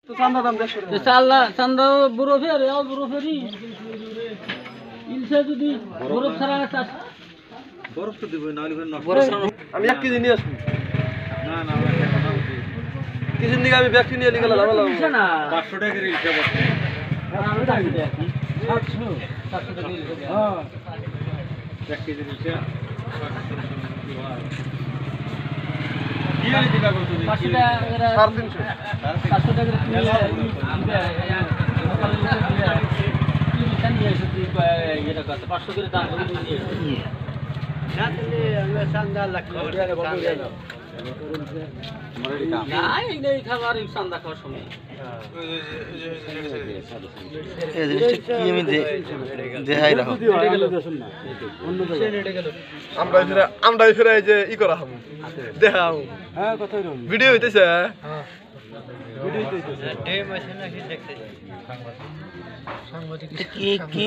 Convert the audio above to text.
তো চান্দা দাম 150 টাকা চাল্লা চান্দা বুড়ো ফের এও বুড়ো ফেরি ইলসা যদি বরফ ছাড়া চাষ বরফ তো দিব না হলে বরফ আমি 1 কেজি নিয়ে আসবো না কিছু দিকে আমি ব্যক্তি নিয়ে লিখে লাভ ইলসা না 500 টাকা করে ইলসা বসে আমি দাবি দেই 700 টাকা ইলসা হ্যাঁ 1 কেজি ইলসা দিয়ে দিবা কত দিন 500 টাকা 350 500 টাকা নিয়ে ইলসা নিয়ে এসে এটা কত 500 করে দাম করে নিয়ে না তাহলে আমরা চান্দা লাগবে না এই খাবার চান্দা খাওয়ার সময় আমরা ফিরে যে ই করা হবো দেখা ভিডিও হইতেছে কি